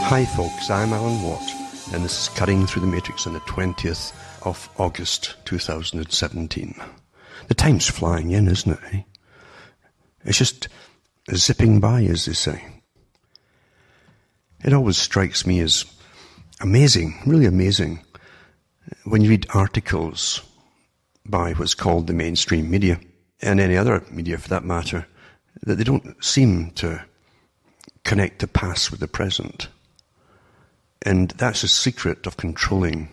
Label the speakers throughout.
Speaker 1: Hi folks, I'm Alan Watt, and this is Cutting Through the Matrix on the 20th of August 2017. The time's flying in, isn't it? Eh? It's just zipping by, as they say. It always strikes me as amazing, really amazing, when you read articles by what's called the mainstream media, and any other media for that matter, that they don't seem to connect the past with the present. And that's the secret of controlling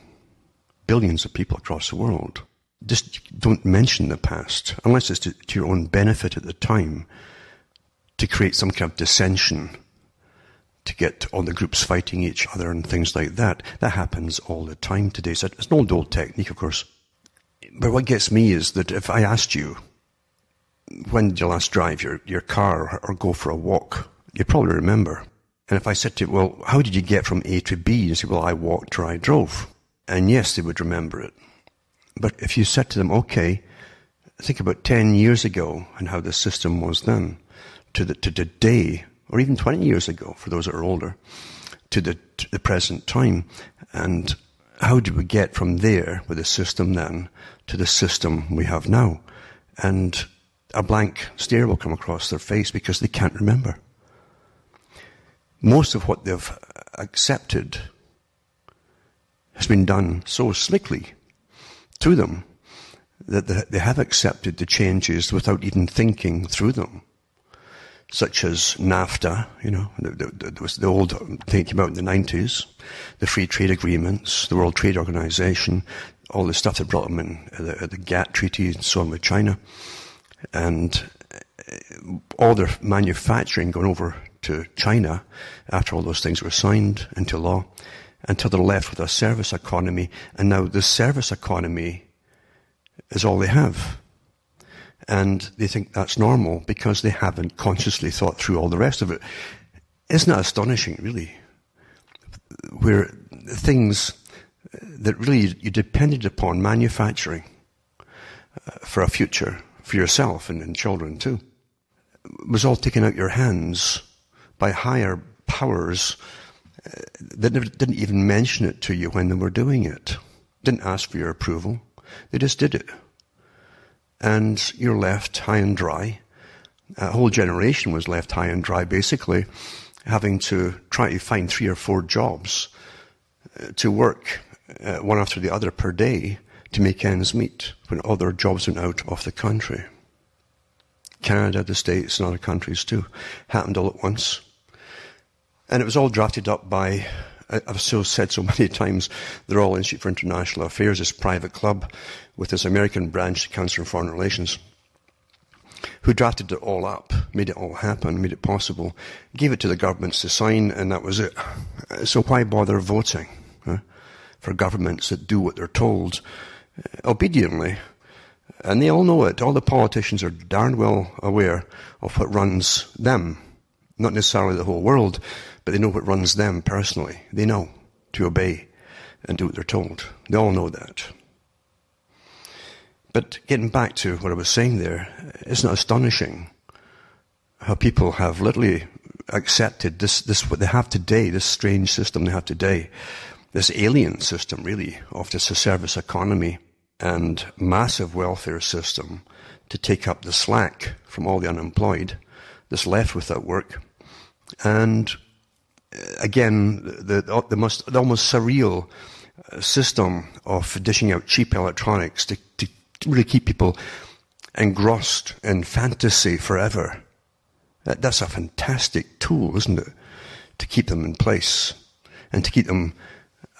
Speaker 1: billions of people across the world. Just don't mention the past, unless it's to your own benefit at the time, to create some kind of dissension, to get all the groups fighting each other and things like that. That happens all the time today. So it's an old technique, of course. But what gets me is that if I asked you, when did you last drive your car or go for a walk, you'd probably remember. And if I said to you, well, how did you get from A to B? You say, well, I walked or I drove. And yes, they would remember it. But if you said to them, okay, think about 10 years ago and how the system was then, to today, or even 20 years ago, for those that are older, to the present time, and how did we get from there with the system then to the system we have now? And a blank stare will come across their face because they can't remember. Most of what they've accepted has been done so slickly to them that they have accepted the changes without even thinking through them. Such as NAFTA, there was the old thing that came out in the 90s, the free trade agreements, the World Trade Organization, all the stuff that brought them in, the GATT treaty and so on with China, and all their manufacturing going over to China after all those things were signed into law, until they're left with a service economy. And now the service economy is all they have. And they think that's normal because they haven't consciously thought through all the rest of it. Isn't that astonishing, really? Where things that really you depended upon manufacturing for a future, for yourself and children too, was all taken out your hands by higher powers that didn't even mention it to you when they were doing it. Didn't ask for your approval. They just did it. And you're left high and dry. A whole generation was left high and dry, basically, having to try to find 3 or 4 jobs to work one after the other per day to make ends meet when other jobs went out of the country. Canada, the States, and other countries too. Happened all at once. And it was all drafted up by, I've said so many times, the Royal Institute for International Affairs, this private club with this American branch, the Council on Foreign Relations, who drafted it all up, made it all happen, made it possible, gave it to the governments to sign, and that was it. So why bother voting for governments that do what they're told obediently? And they all know it. All the politicians are darn well aware of what runs them. Not necessarily the whole world, but they know what runs them personally. They know to obey and do what they're told. They all know that. But getting back to what I was saying there, isn't it astonishing how people have literally accepted this what they have today, this strange system they have today, this alien system, really, of this service economy and massive welfare system to take up the slack from all the unemployed that's left without work. And again, the almost surreal system of dishing out cheap electronics to really keep people engrossed in fantasy forever. That's a fantastic tool, isn't it? To keep them in place and to keep them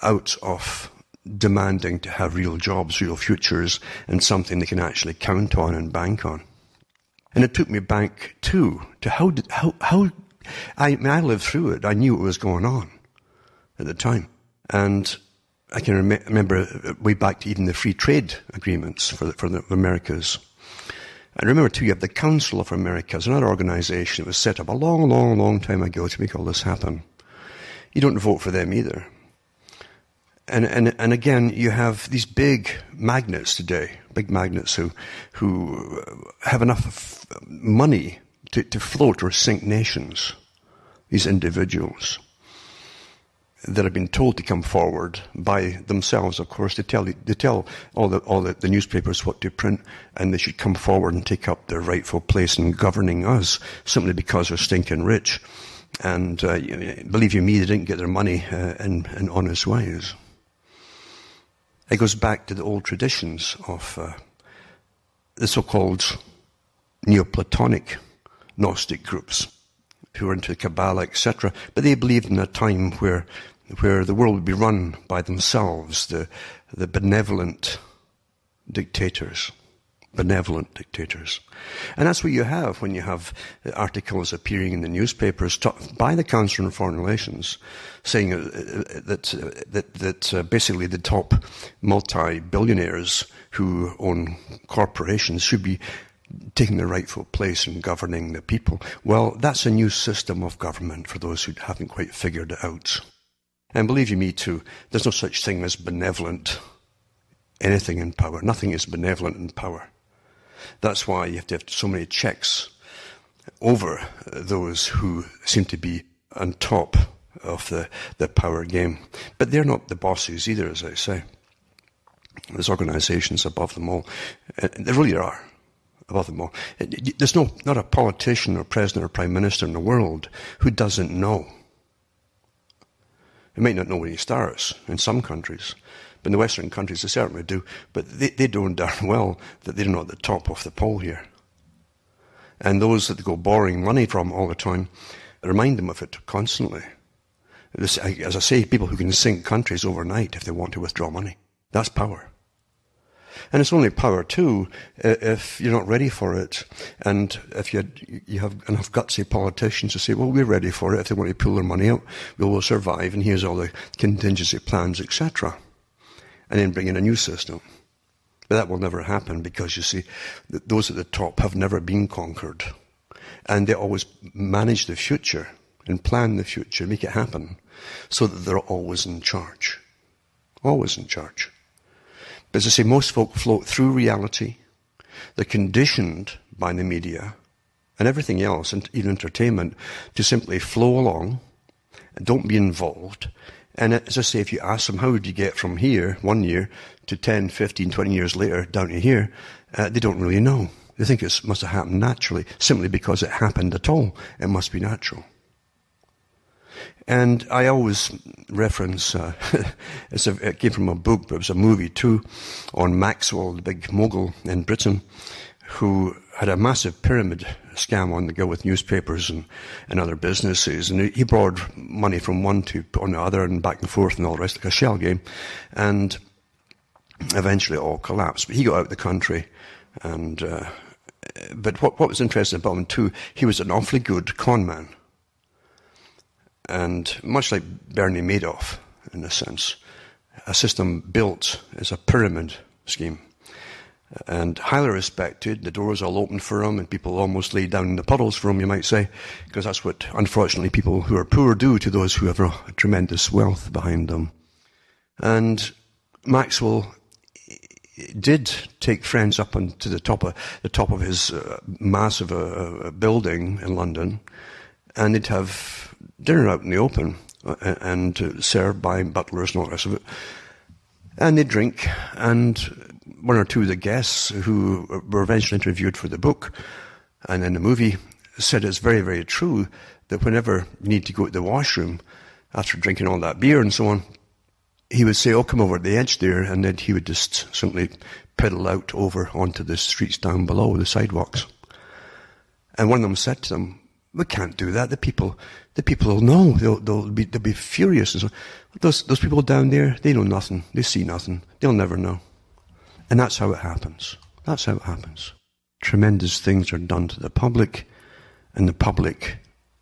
Speaker 1: out of demanding to have real jobs, real futures, and something they can actually count on and bank on. And it took me back too to how I lived through it. I knew what was going on at the time. And I can remember way back to even the free trade agreements for the Americas. I remember too, you have the Council of Americas, another organization that was set up a long, long, long time ago to make all this happen. You don't vote for them either. And again, you have these big magnates today, big magnates who have enough money to float or sink nations, these individuals. that have been told to come forward by themselves, of course. They tell all the newspapers what to print, and they should come forward and take up their rightful place in governing us, simply because they're stinking rich. And believe you me, they didn't get their money in honest ways. It goes back to the old traditions of the so-called Neoplatonic Gnostic groups, who were into Kabbalah, etc. But they believed in a time where the world would be run by themselves, the benevolent dictators. Benevolent dictators. And that's what you have when you have articles appearing in the newspapers by the Council on Foreign Relations saying that basically the top multi-billionaires who own corporations should be taking their rightful place in governing the people. Well, that's a new system of government for those who haven't quite figured it out. And believe you me too, there's no such thing as benevolent anything in power. Nothing is benevolent in power. That's why you have to have so many checks over those who seem to be on top of the power game. But they're not the bosses either, as I say. There's organizations above them all. There really are. Above them all. There's not a politician or president or prime minister in the world who doesn't know. He might not know when he starts in some countries, but in the Western countries they certainly do. But they know darn well that they're not at the top of the pole here. And those that they go borrowing money from all the time remind them of it constantly. As I say, people who can sink countries overnight if they want to withdraw money. That's power. And it's only power too if you're not ready for it, and if you have enough gutsy politicians to say, well, we're ready for it. If they want to pull their money out, we will survive, and here's all the contingency plans, etc. And then bring in a new system. But that will never happen because, you see, those at the top have never been conquered, and they always manage the future and plan the future, make it happen, so that they're always in charge. Always in charge. But as I say, most folk float through reality. They're conditioned by the media and everything else, and even entertainment, to simply flow along and don't be involved. And as I say, if you ask them, how would you get from here, 1 year, to 10, 15, 20 years later, down to here, they don't really know. They think it must have happened naturally, simply because it happened at all. It must be natural. And I always reference, it came from a book, but it was a movie too, on Maxwell, the big mogul in Britain, who had a massive pyramid scam on the go with newspapers and other businesses. And he borrowed money from one to put on the other and back and forth and all the rest, like a shell game. And eventually it all collapsed. But he got out of the country. And but what was interesting about him too, he was an awfully good con man. And much like Bernie Madoff, in a sense, a system built as a pyramid scheme. And highly respected, the doors all open for him, and people almost lay down in the puddles for him, you might say, because that's what, unfortunately, people who are poor do to those who have a tremendous wealth behind them. And Maxwell did take friends up onto the top of his massive building in London, and they'd have dinner out in the open and served by butlers and all the rest of it. And they'd drink, and one or two of the guests who were eventually interviewed for the book and in the movie said it's very, very true that whenever you need to go to the washroom after drinking all that beer and so on, he would say, oh, come over to the edge there, and then he would just simply pedal out over onto the streets down below, the sidewalks. And one of them said to them, we can't do that. The people will know. They'll be furious. And so those people down there, they know nothing. They see nothing. They'll never know. And that's how it happens. That's how it happens. Tremendous things are done to the public, and the public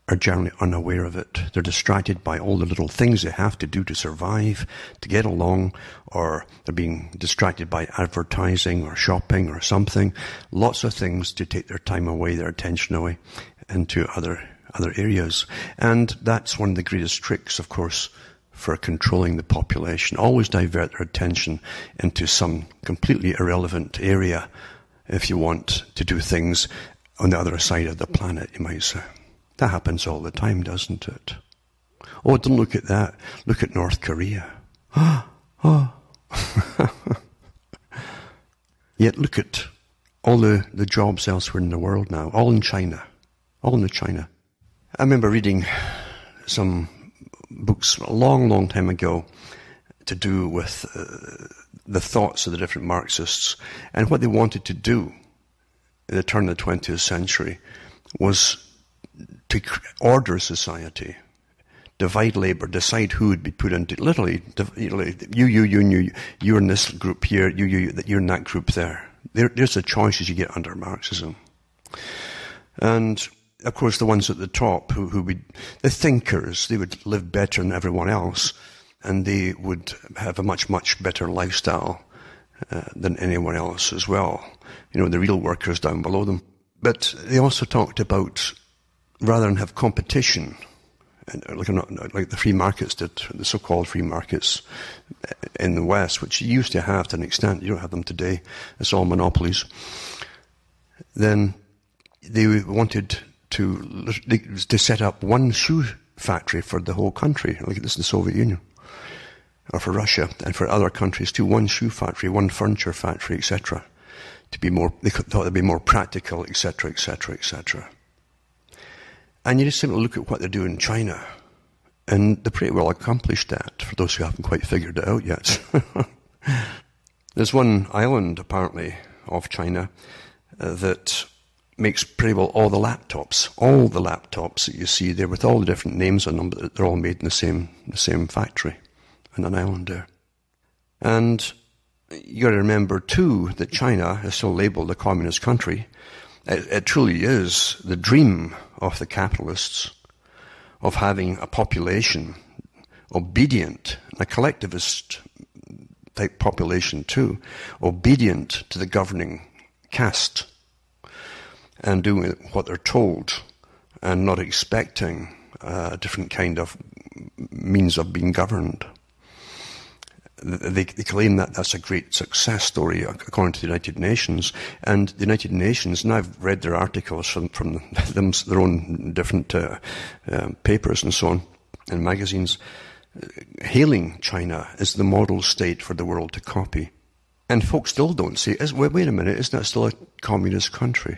Speaker 1: are generally unaware of it. They're distracted by all the little things they have to do to survive, to get along, or they're being distracted by advertising or shopping or something. Lots of things to take their time away, their attention away, into other areas. And that's one of the greatest tricks, of course, for controlling the population. Always divert their attention into some completely irrelevant area if you want to do things on the other side of the planet, you might say. That happens all the time, doesn't it? Oh, don't look at that. Look at North Korea. Oh. Yet look at all the jobs elsewhere in the world now, all in China. All in China. I remember reading some books a long, long time ago to do with the thoughts of the different Marxists, and what they wanted to do at the turn of the 20th century was to order society, divide labor, decide who would be put into, literally, you're in this group here, you're in that group there. There's the choices you get under Marxism. And, of course, the ones at the top, the thinkers, they would live better than everyone else, and they would have a much, much better lifestyle than anyone else as well. You know, the real workers down below them. But they also talked about, rather than have competition, like the free markets did, the so-called free markets in the West, which you used to have to an extent, you don't have them today, it's all monopolies, then they wanted to set up one shoe factory for the whole country, like this is the Soviet Union, or for Russia, and for other countries too, one shoe factory, one furniture factory, etc., to be more, they thought they'd be more practical, etc., etc., etc. And you just simply look at what they do in China, and they pretty well accomplished that, for those who haven't quite figured it out yet. There's one island, apparently, of China that makes pretty well all the laptops that you see there, with all the different names on them, but they're all made in the same factory on an island there. And you got to remember, too, that China is still labelled a communist country. It truly is the dream of the capitalists of having a population obedient, a collectivist type population too, obedient to the governing caste and doing what they're told and not expecting a different kind of means of being governed. They claim that that's a great success story according to the United Nations, and the United Nations, and I've read their articles from them, their own different papers and so on, and magazines, hailing China as the model state for the world to copy. And folks still don't say, wait a minute, isn't that still a communist country?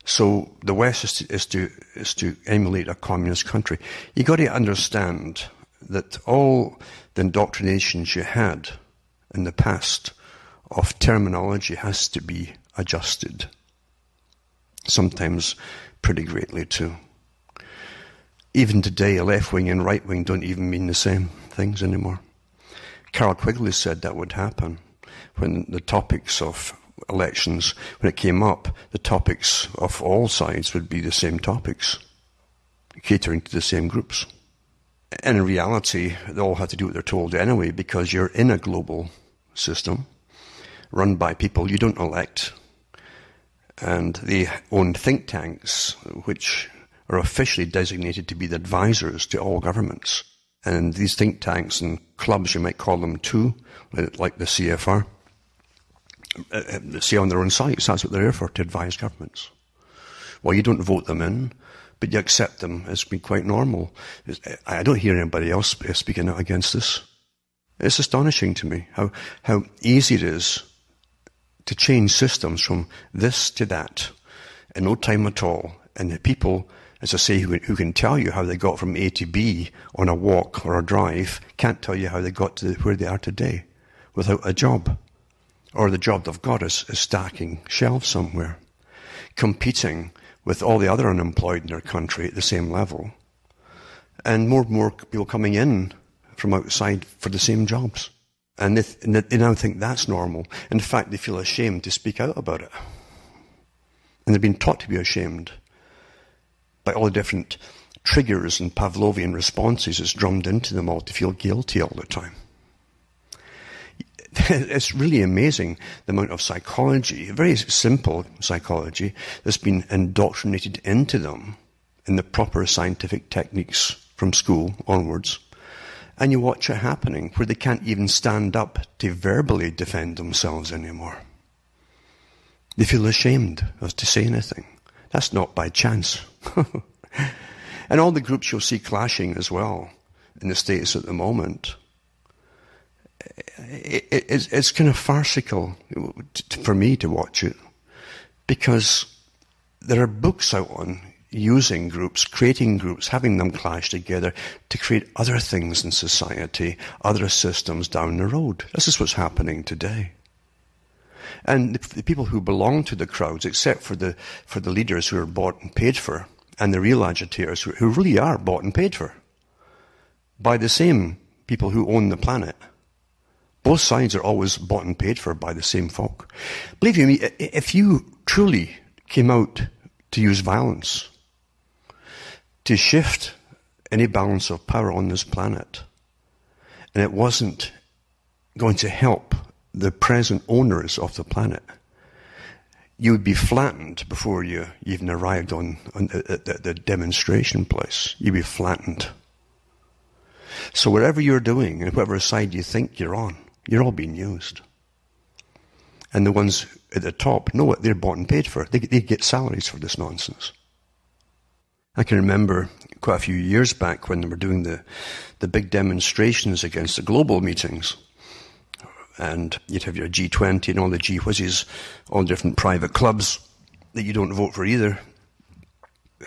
Speaker 1: So the West is to emulate a communist country. You got to understand that all the indoctrinations you had in the past of terminology has to be adjusted. Sometimes pretty greatly too. Even today, left-wing and right-wing don't even mean the same things anymore. Carol Quigley said that would happen when the topics of elections, when it came up, the topics of all sides would be the same topics, catering to the same groups. And in reality, they all have to do what they're told anyway, because you're in a global system run by people you don't elect. And they own think tanks, which are officially designated to be the advisors to all governments. And these think tanks and clubs, you might call them too, like the CFR, they say on their own sites, that's what they're here for, to advise governments. Well, you don't vote them in, but you accept them as being quite normal. I don't hear anybody else speaking out against this. It's astonishing to me how easy it is to change systems from this to that in no time at all. And the people, as I say, who can tell you how they got from A to B on a walk or a drive, can't tell you how they got to where they are today without a job. Or the job they've got is stacking shelves somewhere, competing with all the other unemployed in their country at the same level, and more and more people coming in from outside for the same jobs. And they now think that's normal. In fact, they feel ashamed to speak out about it. And they've been taught to be ashamed by all the different triggers and Pavlovian responses that's drummed into them all to feel guilty all the time. It's really amazing the amount of psychology, very simple psychology, that's been indoctrinated into them in the proper scientific techniques from school onwards. And you watch it happening where they can't even stand up to verbally defend themselves anymore. They feel ashamed as to say anything. That's not by chance. And all the groups you'll see clashing as well, in the States at the moment, it's kind of farcical for me to watch it, because there are books out on using groups, creating groups, having them clash together to create other things in society, other systems down the road. This is what's happening today. And the people who belong to the crowds, except for the leaders who are bought and paid for, and the real agitators who really are bought and paid for by the same people who own the planet. Both sides are always bought and paid for by the same folk. Believe you me, if you truly came out to use violence to shift any balance of power on this planet, and it wasn't going to help the present owners of the planet, you would be flattened before you even arrived on the demonstration place. You'd be flattened. So whatever you're doing, and whatever side you think you're on, you're all being used. And the ones at the top know what they're bought and paid for. They get salaries for this nonsense. I can remember quite a few years back when they were doing the big demonstrations against the global meetings. And you'd have your G20 and all the G-whizzes, all different private clubs that you don't vote for either,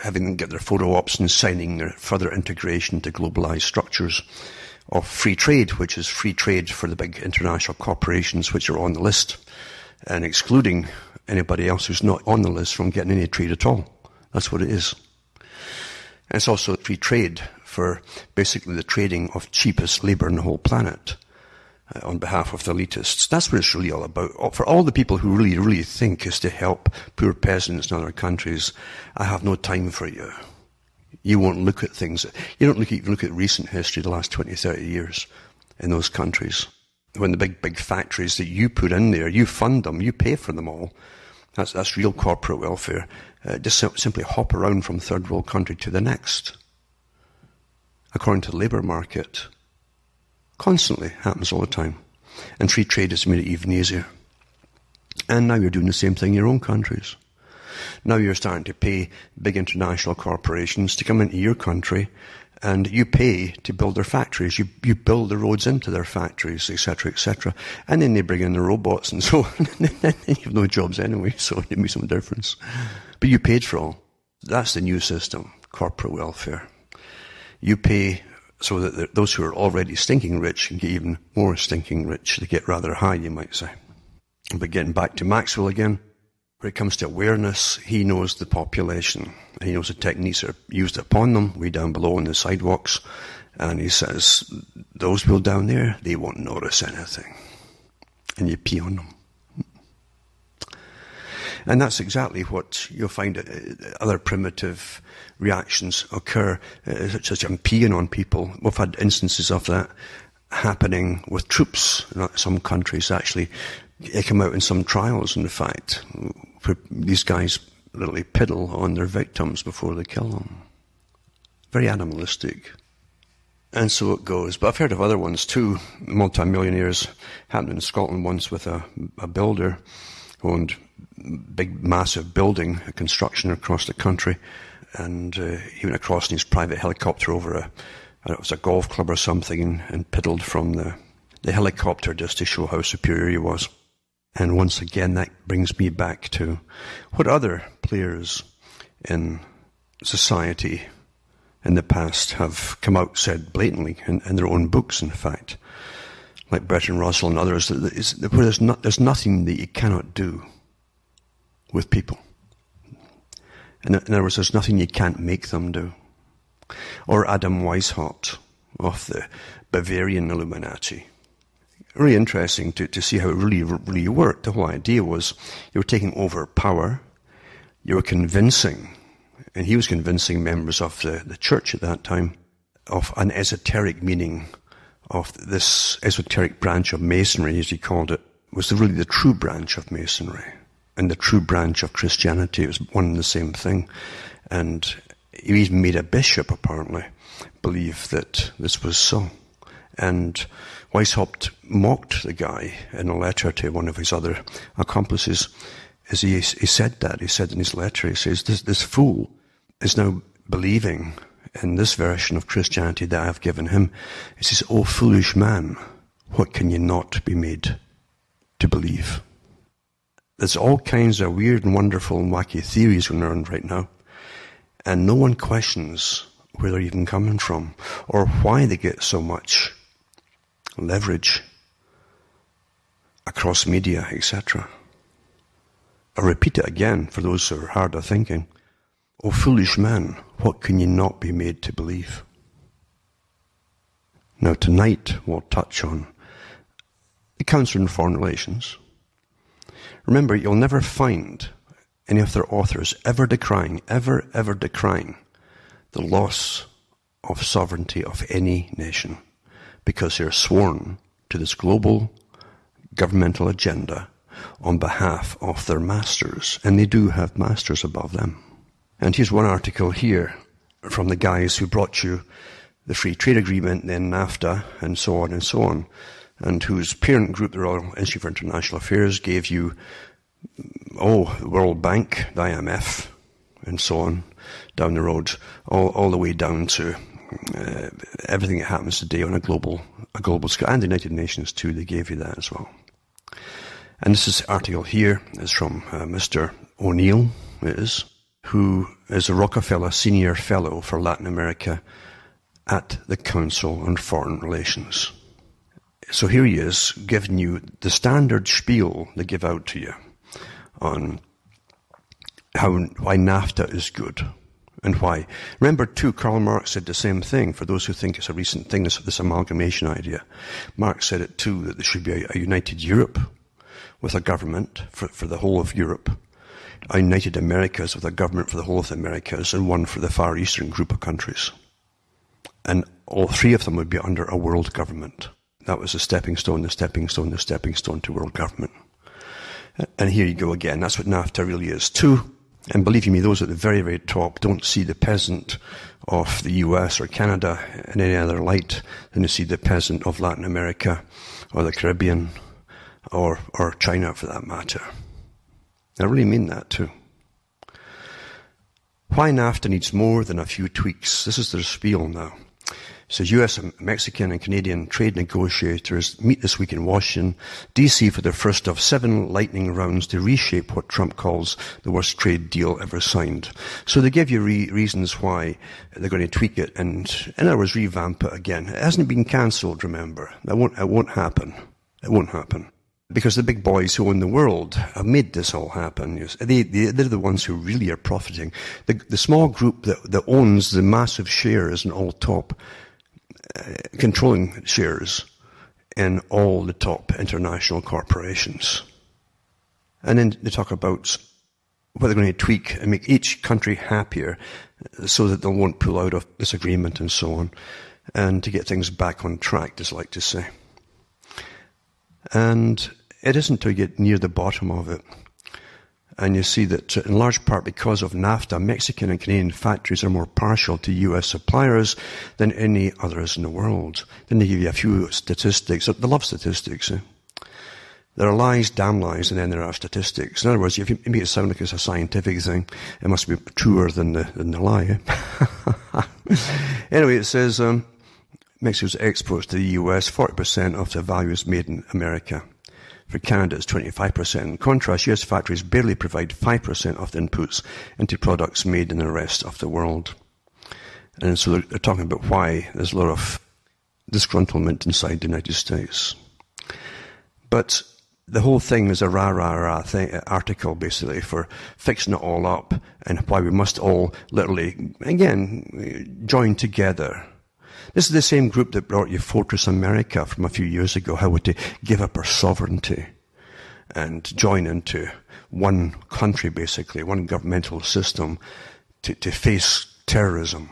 Speaker 1: having them get their photo ops and signing their further integration to globalized structures of free trade, which is free trade for the big international corporations which are on the list, and excluding anybody else who's not on the list from getting any trade at all. That's what it is. And it's also free trade for basically the trading of cheapest labour on the whole planet on behalf of the elitists. That's what it's really all about. For all the people who really, really think is to help poor peasants in other countries, I have no time for you. You won't look at things. You don't even look at recent history, the last 20, 30 years in those countries. When the big factories that you put in there, you fund them, you pay for them all. That's real corporate welfare. Just simply hop around from third world country to the next, according to the labour market. Constantly happens all the time. And free trade has made it even easier. And now you're doing the same thing in your own countries. Now you're starting to pay big international corporations to come into your country, and you pay to build their factories. You build the roads into their factories, etc., etc. And then they bring in the robots and so on. And then you have no jobs anyway, so it makes some difference. But you paid for all. That's the new system, corporate welfare. You pay so that those who are already stinking rich can get even more stinking rich. They get rather high, you might say. But getting back to Maxwell again, when it comes to awareness, he knows the population. He knows the techniques that are used upon them, way down below on the sidewalks. And he says, those people down there, they won't notice anything. And you pee on them. And that's exactly what you'll find other primitive reactions occur, such as peeing on people. We've had instances of that happening with troops in some countries. Actually, they come out in some trials, in fact, where these guys literally piddle on their victims before they kill them. Very animalistic. And so it goes. But I've heard of other ones too. Multi-millionaires. Happened in Scotland once with a builder who owned big, massive building, a construction across the country. And he went across in his private helicopter over it was a golf club or something, and piddled from the helicopter just to show how superior he was. And once again, that brings me back to what other players in society in the past have come out, said blatantly in their own books, in fact, like Bertrand Russell and others, where there's nothing that you cannot do with people. In other words, there's nothing you can't make them do. Or Adam Weishaupt of the Bavarian Illuminati. Really interesting to see how it really worked. The whole idea was you were taking over power, you were convincing, and he was convincing members of the church at that time of an esoteric meaning of this esoteric branch of Masonry, as he called it, was really the true branch of Masonry. And the true branch of Christianity. It was one and the same thing. And he even made a bishop, apparently, believe that this was so. And Weishaupt mocked the guy in a letter to one of his other accomplices. As he said that, he said in his letter, he says, this fool is now believing in this version of Christianity that I have given him. He says, "O foolish man, what can you not be made to believe?" There's all kinds of weird and wonderful and wacky theories going around right now, and no one questions where they're even coming from or why they get so much leverage across media, etc. I'll repeat it again for those who are hard of thinking. "O foolish man, what can you not be made to believe?" Now tonight we'll touch on the Council on Foreign Relations. Remember, you'll never find any of their authors ever decrying the loss of sovereignty of any nation, because they're sworn to this global governmental agenda on behalf of their masters, and they do have masters above them. And here's one article here from the guys who brought you the Free Trade Agreement, then NAFTA, and so on, and whose parent group, the Royal Institute for International Affairs, gave you, the World Bank, the IMF, and so on, down the road, all the way down to everything that happens today on a global scale, and the United Nations too. They gave you that as well. And this article here is from Mr. O'Neill, who is a Rockefeller Senior Fellow for Latin America at the Council on Foreign Relations. So here he is, giving you the standard spiel they give out to you on why NAFTA is good and why. Remember too, Karl Marx said the same thing, for those who think it's a recent thing, this amalgamation idea. Marx said it too, that there should be a united Europe with a government for the whole of Europe, a united Americas with a government for the whole of the Americas, and one for the Far Eastern group of countries. And all three of them would be under a world government. That was the stepping stone to world government. And here you go again. That's what NAFTA really is too. And believe you me, those at the very, very top don't see the peasant of the US or Canada in any other light than they see the peasant of Latin America or the Caribbean or China for that matter. I really mean that too. Why NAFTA needs more than a few tweaks. This is their spiel now. It says US, Mexican and Canadian trade negotiators meet this week in Washington, D.C. for their first of 7 lightning rounds to reshape what Trump calls the worst trade deal ever signed. So they give you reasons why they're going to tweak it and, in other words, revamp it again. It hasn't been cancelled, remember. It won't happen. It won't happen. Because the big boys who own the world have made this all happen. They're the ones who really are profiting. The small group that owns the massive shares and all top controlling shares in all the top international corporations. And then they talk about what they're going to tweak and make each country happier so that they won't pull out of this agreement and so on, and to get things back on track, as I like to say. And it isn't until you get near the bottom of it, and you see that in large part because of NAFTA, Mexican and Canadian factories are more partial to US suppliers than any others in the world. Then they give you a few statistics. They love statistics. There are lies, damn lies, and then there are statistics. In other words, if you make it sound like it's a scientific thing, it must be truer than the lie. Anyway, it says Mexico's exports to the US, 40% of the value is made in America. For Canada, it's 25%. In contrast, US factories barely provide 5% of the inputs into products made in the rest of the world. And so they're talking about why there's a lot of disgruntlement inside the United States. But the whole thing is a rah-rah-rah article, basically, for fixing it all up and why we must all literally, again, join together. This is the same group that brought you Fortress America from a few years ago, how we're to give up our sovereignty and join into one country, basically, one governmental system to face terrorism.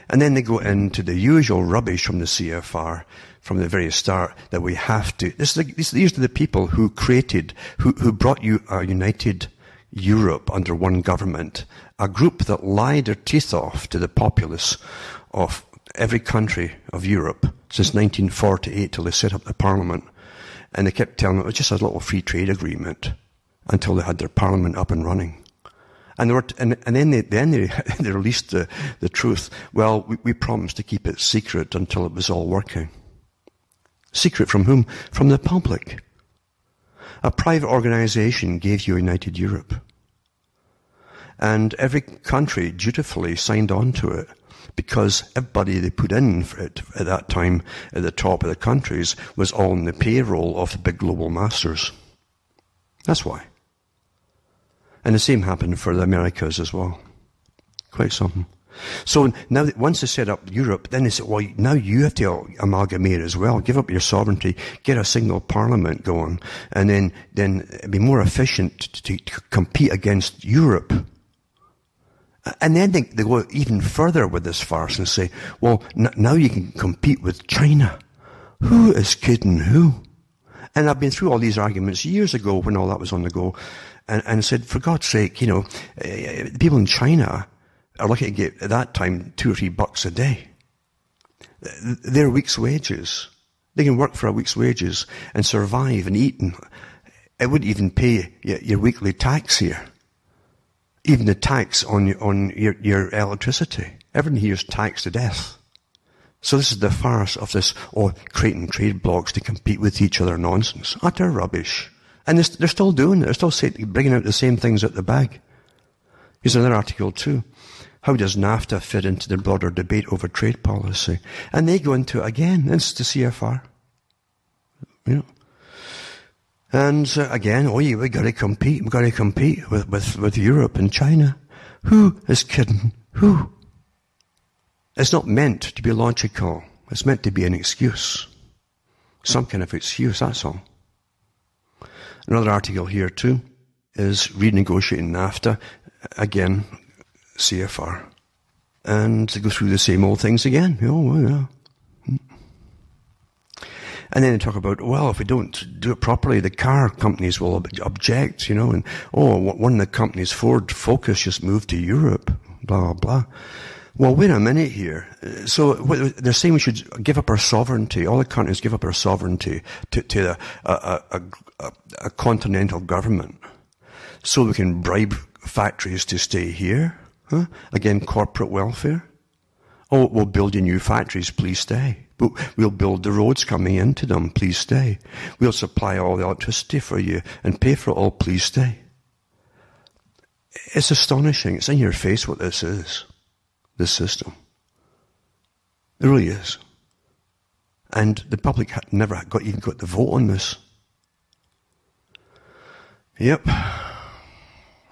Speaker 1: And then they go into the usual rubbish from the CFR from the very start that we have to. These are the people who who brought you a united Europe under one government, a group that lied their teeth off to the populace of every country of Europe since 1948 till they set up the parliament. And they kept telling them it was just a little free trade agreement until they had their parliament up and running. And then they released the truth. Well, we promised to keep it secret until it was all working. Secret from whom? From the public. A private organization gave you United Europe. And every country dutifully signed on to it, because everybody they put in for it at that time at the top of the countries was all on the payroll of the big global masters. That's why. And the same happened for the Americas as well. Quite something. So now, once they set up Europe, then they said, well, now you have to amalgamate as well. Give up your sovereignty, get a single parliament going, and then be more efficient to compete against Europe. And then they go even further with this farce and say, well, now you can compete with China. Who is kidding who? And I've been through all these arguments years ago when all that was on the go, and said, for God's sake, people in China are lucky to get, at that time, $2 or $3 a day. They're a week's wages. They can work for a week's wages and survive and eat, and it wouldn't even pay your weekly tax here. Even the tax on your electricity. Everything here is taxed to death. So this is the farce of this, creating trade blocs to compete with each other nonsense. Utter rubbish. And they're still doing it. They're still bringing out the same things at the bag. Here's another article too. How does NAFTA fit into the broader debate over trade policy? And they go into it again. It's the CFR. And again, we got to compete. We've got to compete with Europe and China. Who is kidding who? It's not meant to be logical. It's meant to be an excuse. Some kind of excuse, that's all. Another article here too is renegotiating NAFTA. Again, CFR. And they go through the same old things again. And then they talk about, well, if we don't do it properly, the car companies will object, and, one of the companies, Ford Focus, just moved to Europe, blah, blah, blah. Well, wait a minute here. So they're saying we should give up our sovereignty. All the countries give up our sovereignty to a continental government so we can bribe factories to stay here. Huh? Again, corporate welfare. We'll build you new factories, please stay. We'll build the roads coming into them, please stay. We'll supply all the electricity for you and pay for it all, please stay. It's astonishing. It's in your face what this is. This system. It really is. And the public never even got the vote on this. Yep.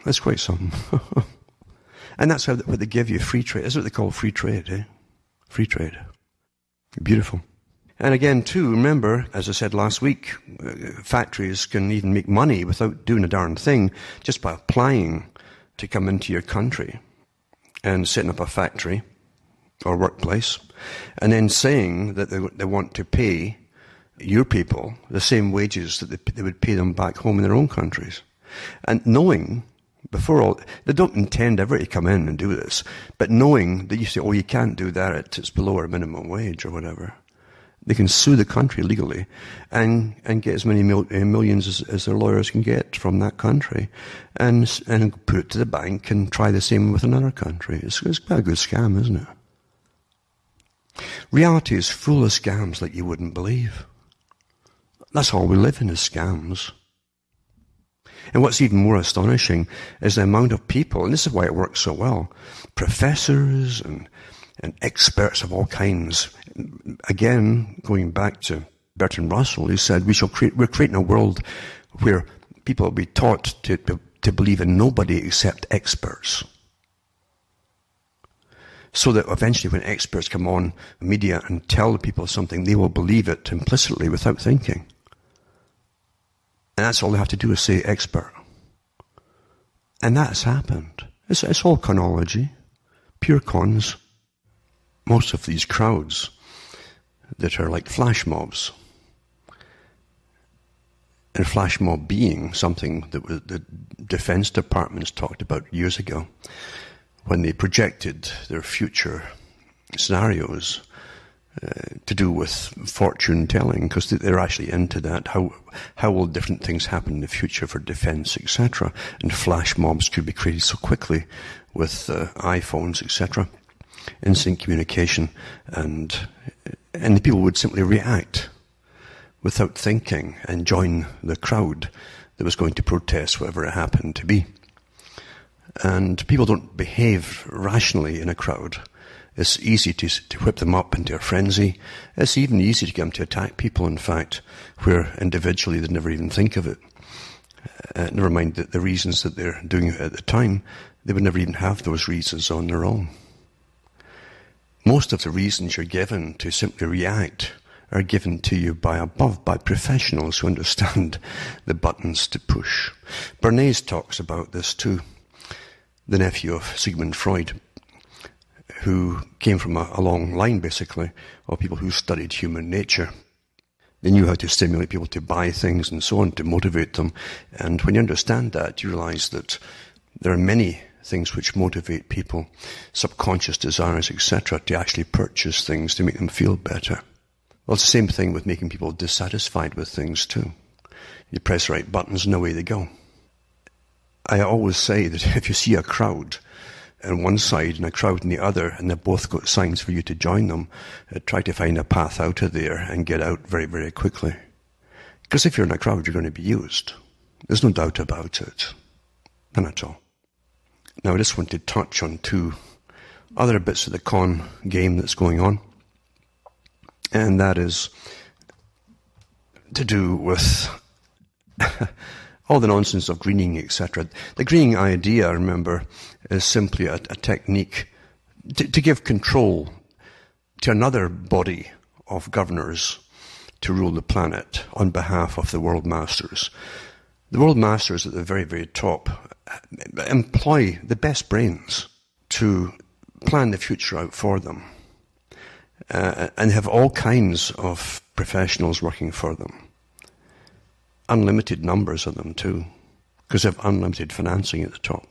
Speaker 1: That's quite something. And that's what they give you, free trade. That's what they call free trade, eh? Free trade. Beautiful. And again, too, remember, as I said last week, factories can even make money without doing a darn thing, just by applying to come into your country and setting up a factory or workplace, and then saying that they want to pay your people the same wages that they would pay them back home in their own countries. And knowing, before all, they don't intend ever to come in and do this, but knowing that you say, you can't do that, it's below our minimum wage or whatever, they can sue the country legally and get as many millions as their lawyers can get from that country and put it to the bank and try the same with another country. It's quite a good scam, isn't it? Reality is full of scams like you wouldn't believe. That's all we live in, is scams. And what's even more astonishing is the amount of people, and this is why it works so well, professors and experts of all kinds. Again, going back to Bertrand Russell, who said we're creating a world where people will be taught to believe in nobody except experts. So that eventually when experts come on media and tell the people something, they will believe it implicitly without thinking. And that's all they have to do is say expert. And that's happened. It's all conology, pure cons. Most of these crowds that are like flash mobs, and flash mob being something that the defense departments talked about years ago when they projected their future scenarios to do with fortune telling, because they're actually into that. How will different things happen in the future for defense, etc.? And flash mobs could be created so quickly with iPhones, etc. Instant communication, and the people would simply react without thinking and join the crowd that was going to protest whatever it happened to be. And people don't behave rationally in a crowd. It's easy to whip them up into a frenzy. It's even easy to get them to attack people, in fact, where individually they'd never even think of it. Never mind the reasons that they're doing it at the time. They would never even have those reasons on their own. Most of the reasons you're given to simply react are given to you by professionals who understand the buttons to push. Bernays talks about this too, the nephew of Sigmund Freud, who came from a long line, basically, of people who studied human nature. They knew how to stimulate people to buy things and so on, to motivate them. And when you understand that, you realize that there are many things which motivate people, subconscious desires, etc., to actually purchase things to make them feel better. Well, it's the same thing with making people dissatisfied with things too. You press the right buttons and away they go. I always say that if you see a crowd on one side and a crowd on the other, and they've both got signs for you to join them, try to find a path out of there and get out very, very quickly. Because if you're in a crowd, you're going to be used. There's no doubt about it. None at all. Now, I just want to touch on two other bits of the con game that's going on. And that is to do with all the nonsense of greening, etc. The greening idea, remember, is simply a technique to give control to another body of governors to rule the planet on behalf of the world masters. The world masters at the very, very top employ the best brains to plan the future out for them, and have all kinds of professionals working for them. Unlimited numbers of them too, because they have unlimited financing at the top.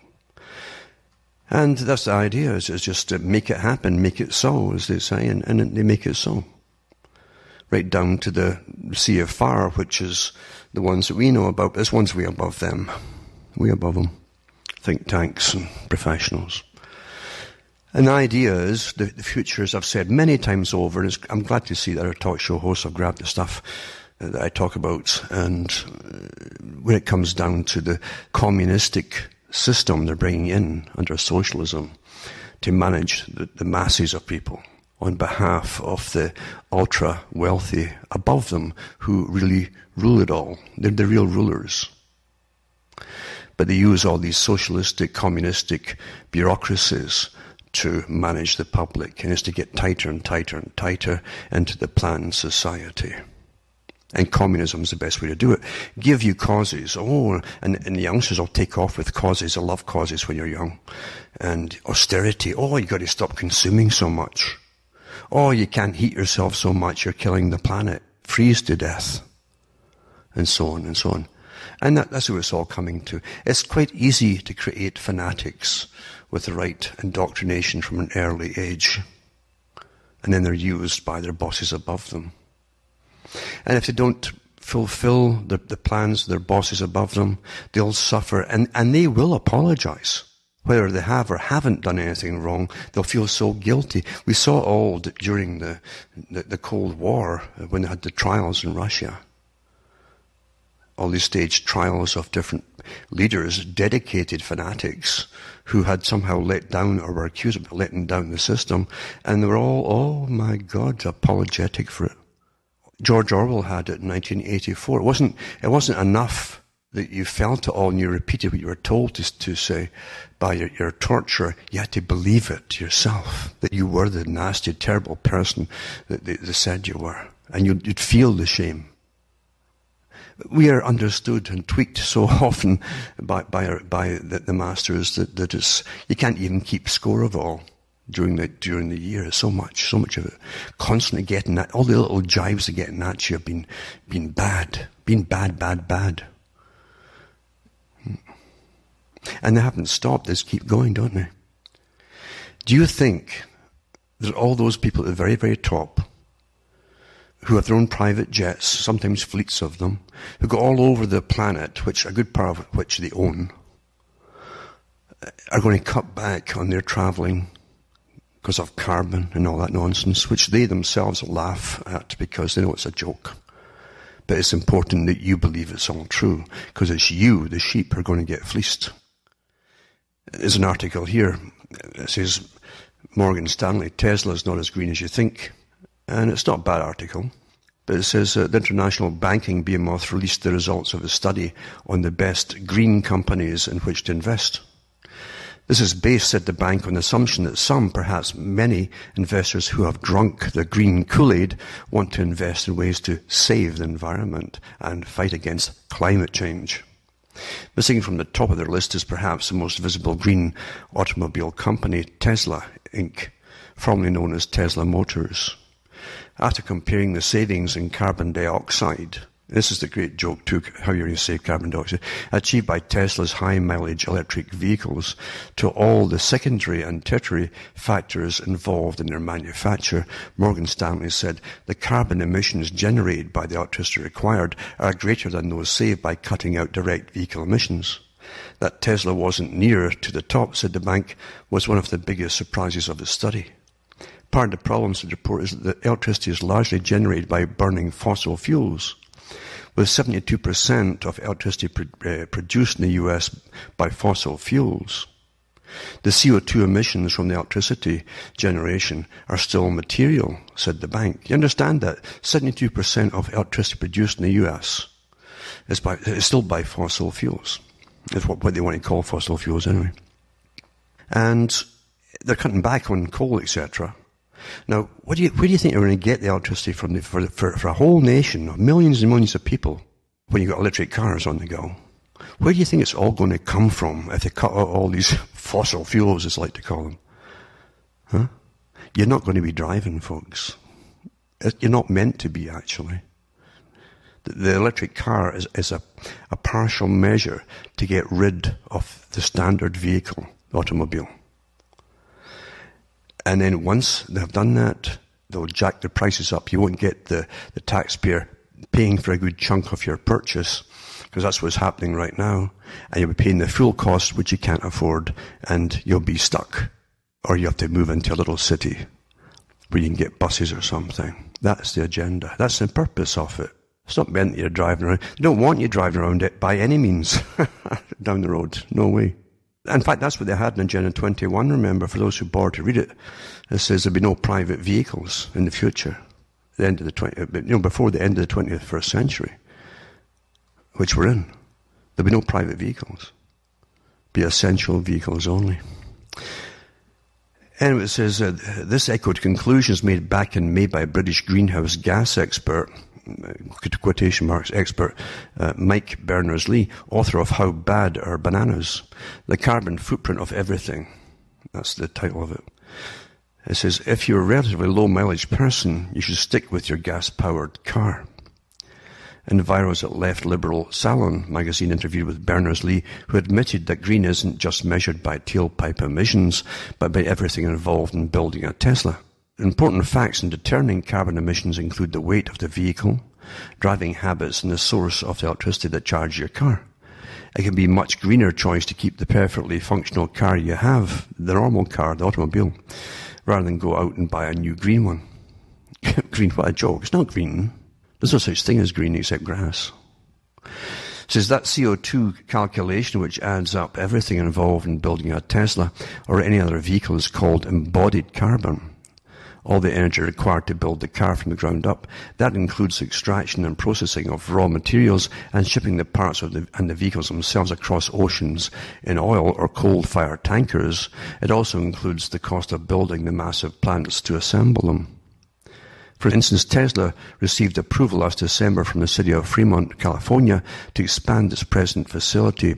Speaker 1: And that's the idea, is just to make it happen, make it so, as they say, and they make it so. Right down to the Sea of Fire, which is the ones that we know about, but there's ones way above them. Way above them. Think tanks and professionals. And the idea is, the future, as I've said many times over, and I'm glad to see that our talk show hosts have grabbed the stuff that I talk about, and when it comes down to the communistic system they're bringing in under socialism to manage the masses of people on behalf of the ultra-wealthy above them who really rule it all. They're the real rulers. But they use all these socialistic, communistic bureaucracies to manage the public, and it's to get tighter and tighter and tighter into the planned society. And communism is the best way to do it. Give you causes. And the youngsters will take off with causes. I love causes when you're young. And austerity. You got to stop consuming so much. You can't heat yourself so much. You're killing the planet. Freeze to death. And so on and so on. And that's what it's all coming to. It's quite easy to create fanatics with the right indoctrination from an early age. And then they're used by their bosses above them. And if they don't fulfill the plans of their bosses above them, they'll suffer, and they will apologize. Whether they have or haven't done anything wrong, they'll feel so guilty. We saw all during the Cold War, when they had the trials in Russia. All these staged trials of different leaders, dedicated fanatics, who had somehow let down or were accused of letting down the system, and they were all, oh my God, apologetic for it. George Orwell had it in 1984. It wasn't enough that you felt it all and you repeated what you were told to say by your torturer. You had to believe it yourself, that you were the nasty, terrible person that they said you were. And you'd feel the shame. We are understood and tweaked so often by the masters that it's, you can't even keep score of all. During the year, so much of it, constantly getting at, all the little jibes they're getting at you have been bad, bad. And they haven't stopped, they just keep going, don't they? Do you think that all those people at the very, very top who have their own private jets, sometimes fleets of them, who go all over the planet, which a good part of which they own, are going to cut back on their travelling because of carbon and all that nonsense, which they themselves will laugh at because they know it's a joke. But it's important that you believe it's all true, because it's you, the sheep, who are going to get fleeced. There's an article here. It says, Morgan Stanley, Tesla is not as green as you think. And it's not a bad article. But it says the International Banking Behemoth released the results of a study on the best green companies in which to invest. This is based, said the bank, on the assumption that some, perhaps many, investors who have drunk the green Kool-Aid want to invest in ways to save the environment and fight against climate change. Missing from the top of their list is perhaps the most visible green automobile company, Tesla, Inc., formerly known as Tesla Motors. After comparing the savings in carbon dioxide, this is the great joke too, how you're going to save carbon dioxide, achieved by Tesla's high-mileage electric vehicles to all the secondary and tertiary factors involved in their manufacture, Morgan Stanley said the carbon emissions generated by the electricity required are greater than those saved by cutting out direct vehicle emissions. That Tesla wasn't near to the top, said the bank, was one of the biggest surprises of the study. Part of the problem, said the report, is that the electricity is largely generated by burning fossil fuels, with 72% of electricity produced in the US by fossil fuels. The CO2 emissions from the electricity generation are still material, said the bank. You understand that? 72% of electricity produced in the US is still by fossil fuels. That's what they want to call fossil fuels anyway. And they're cutting back on coal, etc. Now, where do you think they're going to get the electricity from for a whole nation of millions and millions of people when you've got electric cars on the go? Where do you think it's all going to come from if they cut out all these fossil fuels, as I like to call them? Huh? You're not going to be driving, folks. You're not meant to be, actually. The electric car is a partial measure to get rid of the standard vehicle, automobile. And then once they've done that, they'll jack the prices up. You won't get the taxpayer paying for a good chunk of your purchase, because that's what's happening right now. And you'll be paying the full cost, which you can't afford, and you'll be stuck. Or you have to move into a little city where you can get buses or something. That's the agenda. That's the purpose of it. It's not meant that you're driving around. They don't want you driving around it by any means down the road. No way. In fact, that's what they had in Agenda 21, remember, for those who bore to read it. It says there'll be no private vehicles in the future, the end of before the end of the 21st century, which we're in. There'll be no private vehicles. Be essential vehicles only. Anyway, it says this echoed conclusions made back in May by a British greenhouse gas expert, quotation marks, expert, Mike Berners-Lee, author of How Bad Are Bananas? The Carbon Footprint of Everything. That's the title of it. It says, if you're a relatively low-mileage person, you should stick with your gas-powered car. Enviros at Left Liberal Salon magazine interviewed with Berners-Lee, who admitted that green isn't just measured by tailpipe emissions, but by everything involved in building a Tesla. Important facts in determining carbon emissions include the weight of the vehicle, driving habits, and the source of the electricity that charges your car. It can be a much greener choice to keep the perfectly functional car you have, the normal car, the automobile, rather than go out and buy a new green one. Green, what a joke. It's not green. There's no such thing as green except grass. It says that CO2 calculation, which adds up everything involved in building a Tesla or any other vehicle, is called embodied carbon. All the energy required to build the car from the ground up. That includes extraction and processing of raw materials and shipping the parts and the vehicles themselves across oceans in oil or coal-fired tankers. It also includes the cost of building the massive plants to assemble them. For instance, Tesla received approval last December from the city of Fremont, California, to expand its present facility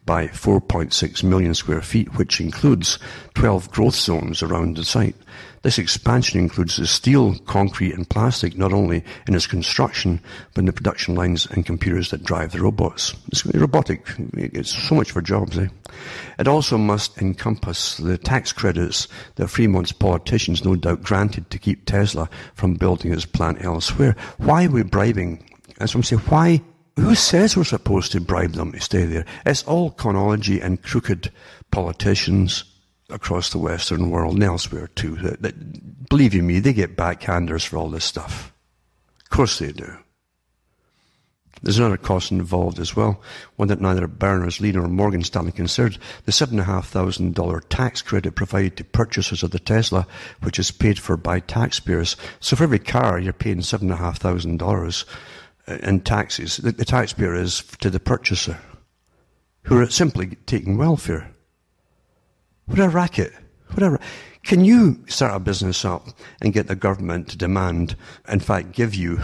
Speaker 1: by 4.6 million square feet, which includes 12 growth zones around the site. This expansion includes the steel, concrete and plastic, not only in its construction, but in the production lines and computers that drive the robots. It's robotic. It's so much for jobs, eh? It also must encompass the tax credits that Fremont's politicians no doubt granted to keep Tesla from building its plant elsewhere. Why are we bribing? That's what I'm saying. Why? Who says we're supposed to bribe them to stay there? It's all chronology and crooked politicians across the Western world and elsewhere too. Believe you me, they get backhanders for all this stuff. Of course they do. There's another cost involved as well, one that neither Berners-Lee nor Morgan Stanley considered: the $7,500 tax credit provided to purchasers of the Tesla, which is paid for by taxpayers. So for every car, you're paying $7,500 in taxes. The taxpayer is to the purchaser, who are simply taking welfare. What a racket. Can you start a business up and get the government to demand, in fact, give you,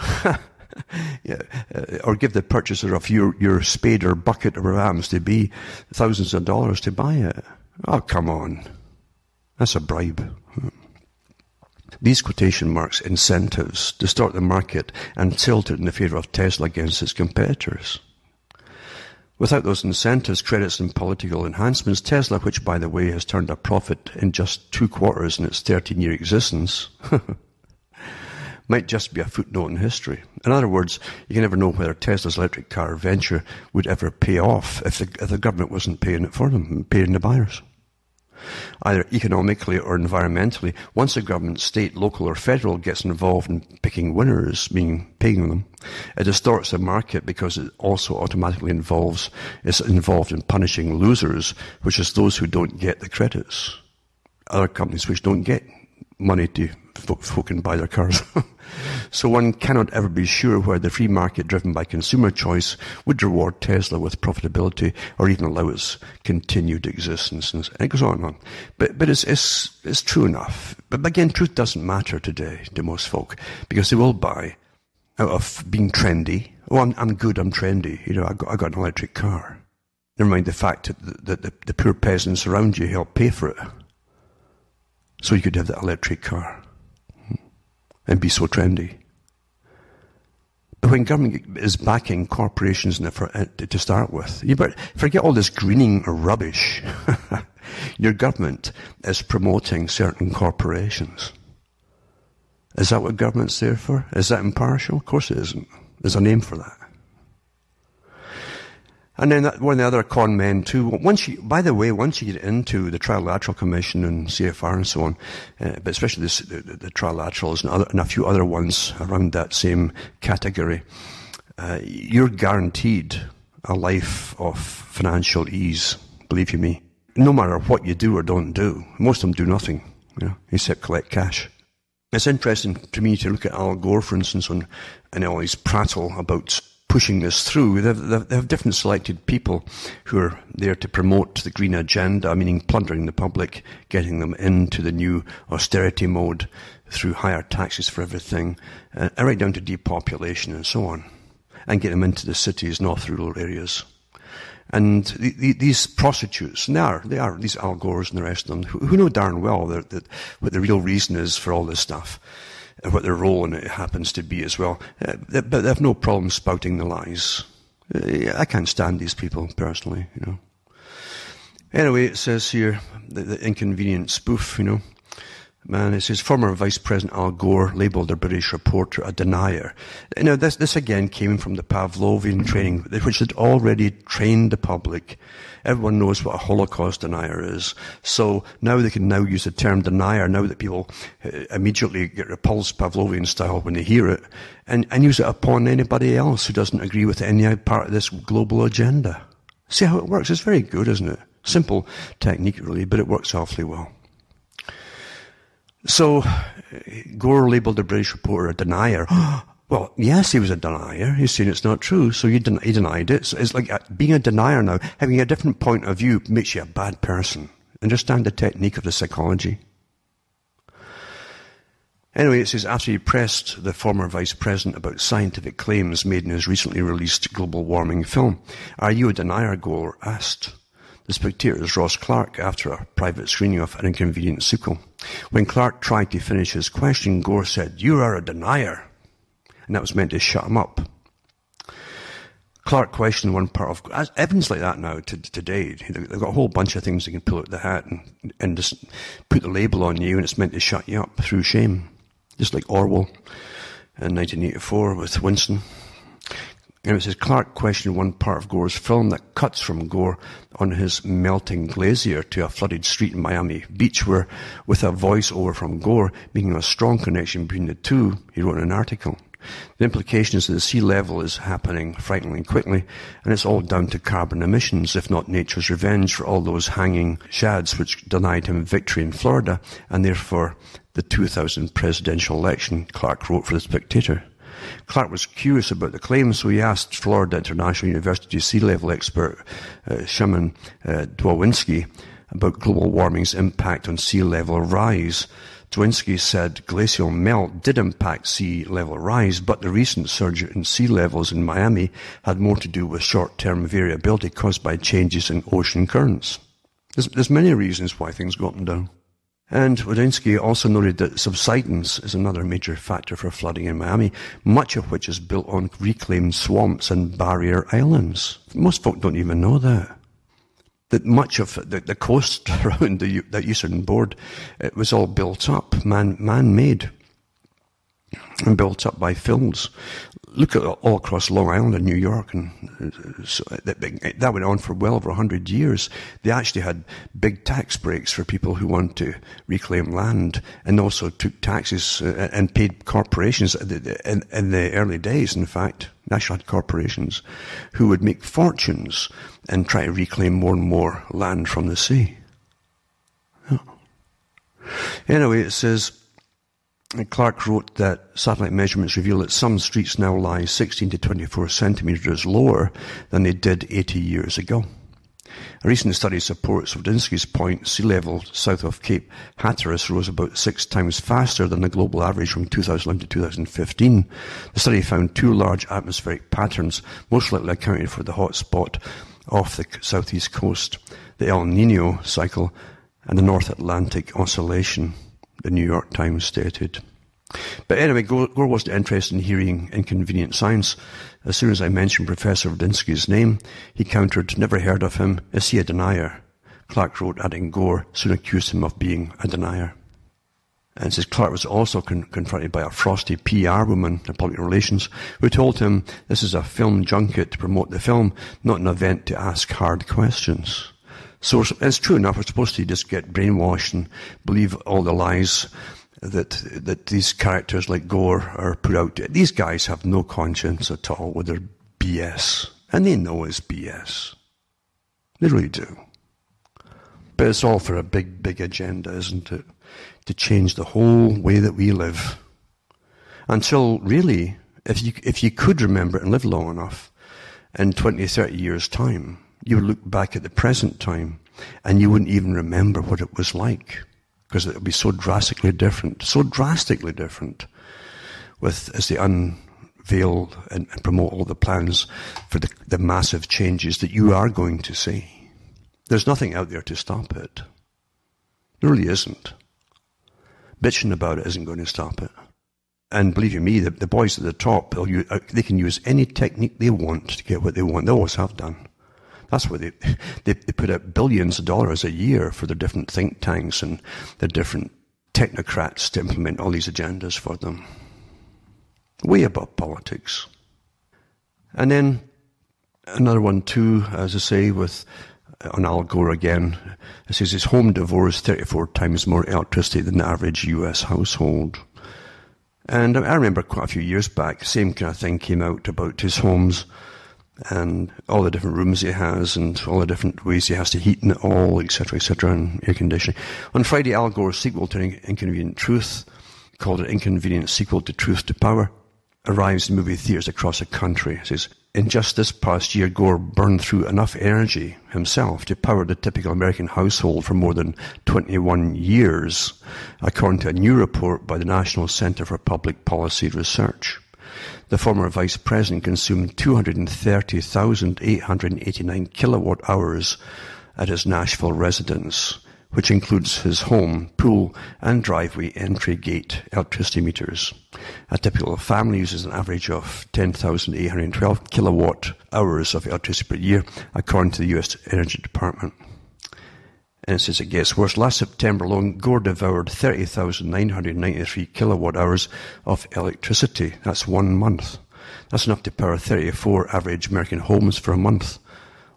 Speaker 1: or give the purchaser of your spade or bucket or whatever it happens to be, thousands of dollars to buy it? Oh, come on. That's a bribe. These quotation marks incentives distort the market and tilt it in the favour of Tesla against its competitors. Without those incentives, credits and political enhancements, Tesla, which by the way has turned a profit in just 2 quarters in its 13-year existence, might just be a footnote in history. In other words, you can never know whether Tesla's electric car venture would ever pay off if the government wasn't paying it for them, paying the buyers. Either economically or environmentally, once a government, state, local or federal, gets involved in picking winners, meaning paying them, it distorts the market because it also automatically is involved in punishing losers, which is those who don't get the credits. Other companies which don't get money to folk can buy their cars. So one cannot ever be sure whether the free market driven by consumer choice would reward Tesla with profitability or even allow its continued existence. And it goes on and on. But it's true enough. But again, truth doesn't matter today to most folk, because they will buy out of being trendy. Oh, I'm good, I'm trendy. I got an electric car. Never mind the fact that the poor peasants around you help pay for it. So you could have that electric car and be so trendy. But when government is backing corporations to start with, you better forget all this greening rubbish. Your government is promoting certain corporations. Is that what government's there for? Is that impartial? Of course it isn't. There's a name for that. And then one of the other con men too, once you get into the Trilateral Commission and CFR and so on, but especially the Trilaterals and a few other ones around that same category, you're guaranteed a life of financial ease, believe you me. No matter what you do or don't do. Most of them do nothing, except collect cash. It's interesting to me to look at Al Gore, for instance, and all his prattle about pushing this through. They have different selected people who are there to promote the green agenda, meaning plundering the public, getting them into the new austerity mode through higher taxes for everything, right down to depopulation and so on, and get them into the cities, north rural areas. And these prostitutes, and they are these Al Gores and the rest of them, who know darn well that what the real reason is for all this stuff, and what their role in it happens to be as well. But they have no problem spouting the lies. I can't stand these people, personally, Anyway, it says here, the inconvenient spoof, Man, it says former Vice President Al Gore labelled a British reporter a denier. This again came from the Pavlovian training, which had already trained the public. Everyone knows what a Holocaust denier is. So now they can now use the term denier, now that people immediately get repulsed Pavlovian style when they hear it, and use it upon anybody else who doesn't agree with any part of this global agenda. See how it works? It's very good, isn't it? Simple technique, really, but it works awfully well. So, Gore labelled the British reporter a denier. Well, yes, he was a denier. He's saying it's not true, so he denied it. So it's like being a denier now. Having a different point of view makes you a bad person. Understand the technique of the psychology. Anyway, it says, after he pressed the former vice president about scientific claims made in his recently released global warming film, "Are you a denier?" Gore asked. The Spectator's Ross Clark after a private screening of An Inconvenient Sequel. When Clark tried to finish his question, Gore said, "You are a denier." And that was meant to shut him up. Clark questioned one part of evidence like that now today. They've got a whole bunch of things they can pull out the hat and just put the label on you, and it's meant to shut you up through shame. Just like Orwell in 1984 with Winston. And it says Clark questioned one part of Gore's film that cuts from Gore on his melting glacier to a flooded street in Miami Beach, where, with a voiceover from Gore, making a strong connection between the two, he wrote an article. The implication is that the sea level is happening frighteningly quickly, and it's all down to carbon emissions, if not nature's revenge for all those hanging shads which denied him victory in Florida, and therefore the 2000 presidential election, Clark wrote for The Spectator. Clark was curious about the claims, so he asked Florida International University sea level expert Szymon Dwowinski about global warming's impact on sea level rise. Dwowinski said glacial melt did impact sea level rise, but the recent surge in sea levels in Miami had more to do with short-term variability caused by changes in ocean currents. There's many reasons why things go up and down. And Dwowinski also noted that subsidence is another major factor for flooding in Miami, much of which is built on reclaimed swamps and barrier islands. Most folk don't even know that. That much of the coast around the eastern board, it was all built up, man-made, and built up by fields. Look at all across Long Island and New York, and so that went on for well over 100 years. They actually had big tax breaks for people who want to reclaim land, and also took taxes and paid corporations in the early days, in fact, national corporations, who would make fortunes and try to reclaim more and more land from the sea. Oh. Anyway, it says, Clark wrote that satellite measurements reveal that some streets now lie 16 to 24 centimetres lower than they did 80 years ago. A recent study supports Wodinski's point. Sea level south of Cape Hatteras rose about 6 times faster than the global average from 2011 to 2015. The study found 2 large atmospheric patterns, most likely accounted for the hot spot off the southeast coast, the El Nino cycle and the North Atlantic Oscillation, the New York Times stated. But anyway, Gore wasn't interested in hearing inconvenient science. As soon as I mentioned Professor Wodinski's name, he countered, "Never heard of him. Is he a denier?" Clark wrote, adding Gore soon accused him of being a denier. And it says Clark was also confronted by a frosty PR woman in public relations who told him this is a film junket to promote the film, not an event to ask hard questions. So it's true enough, we're supposed to just get brainwashed and believe all the lies that these characters like Gore are put out. These guys have no conscience at all with their BS. And they know it's BS. They really do. But it's all for a big, big agenda, isn't it? To change the whole way that we live. Until really, if you could remember it and live long enough, in 20, 30 years' time, you would look back at the present time and you wouldn't even remember what it was like, because it would be so drastically different as they unveil and promote all the plans for the massive changes that you are going to see. There's nothing out there to stop it. There really isn't. Bitching about it isn't going to stop it. And believe you me, the boys at the top, they can use any technique they want to get what they want. They always have done. That's why they put out billions of dollars a year for their different think tanks and their different technocrats to implement all these agendas for them. Way above politics. And then another one too, as I say, on Al Gore again. It says his home devours 34 times more electricity than the average US household. And I remember quite a few years back, same kind of thing came out about his homes and all the different rooms he has and all the different ways he has to heat it all, etc., and air conditioning. On Friday, Al Gore's sequel to Inconvenient Truth, called An Inconvenient Sequel to Truth to Power, arrives in movie theaters across the country. It says, in just this past year, Gore burned through enough energy himself to power the typical American household for more than 21 years, according to a new report by the National Center for Public Policy Research. The former vice president consumed 230,889 kilowatt hours at his Nashville residence, which includes his home, pool, and driveway entry gate electricity meters. A typical family uses an average of 10,812 kilowatt hours of electricity per year, according to the U.S. Energy Department. And it says it gets worse. Last September alone, Gore devoured 30,993 kilowatt hours of electricity. That's 1 month. That's enough to power 34 average American homes for a month.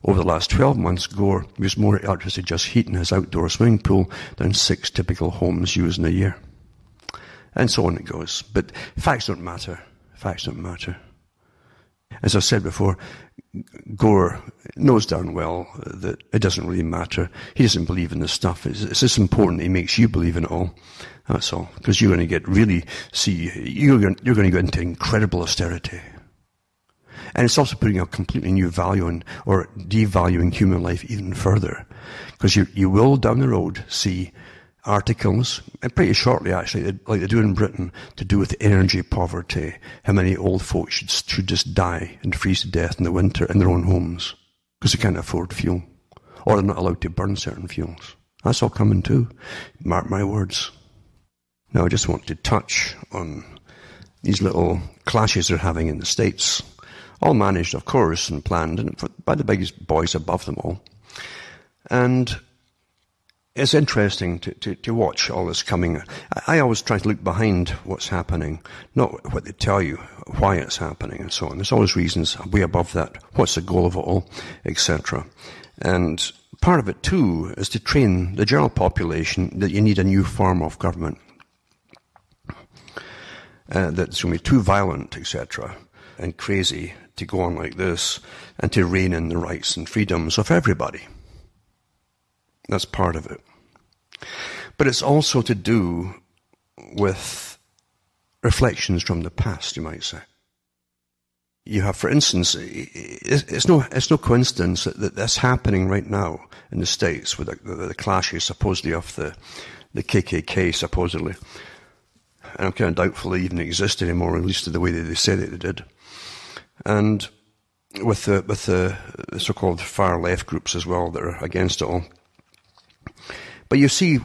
Speaker 1: Over the last 12 months, Gore used more electricity just heating his outdoor swimming pool than 6 typical homes use in a year. And so on it goes. But facts don't matter. Facts don't matter. As I've said before, Gore knows darn well that it doesn't really matter. He doesn't believe in this stuff. It's just important that he makes you believe in it all. That's all. Because you're going to you're going to go into incredible austerity. And it's also putting a completely new value on, or devaluing human life even further. Because you will down the road see articles, and pretty shortly actually, like they do in Britain, to do with energy poverty. How many old folks should just die and freeze to death in the winter in their own homes because they can't afford fuel. Or they're not allowed to burn certain fuels. That's all coming too. Mark my words. Now I just want to touch on these little clashes they're having in the States. All managed, of course, and planned by the biggest boys above them all. And it's interesting to watch all this coming. I always try to look behind what's happening, not what they tell you, why it's happening, and so on. There's always reasons way above that. What's the goal of it all, etc. And part of it, too, is to train the general population that you need a new form of government that's going to be too violent, etc., and crazy to go on like this, and to rein in the rights and freedoms of everybody. That's part of it. But it's also to do with reflections from the past, you might say. You have, for instance, it's no coincidence that that's happening right now in the States with the clashes supposedly of the KKK, supposedly. And I'm kind of doubtful they even exist anymore, at least the way that they say that they did. And with the so-called far left groups as well that are against it all. But you see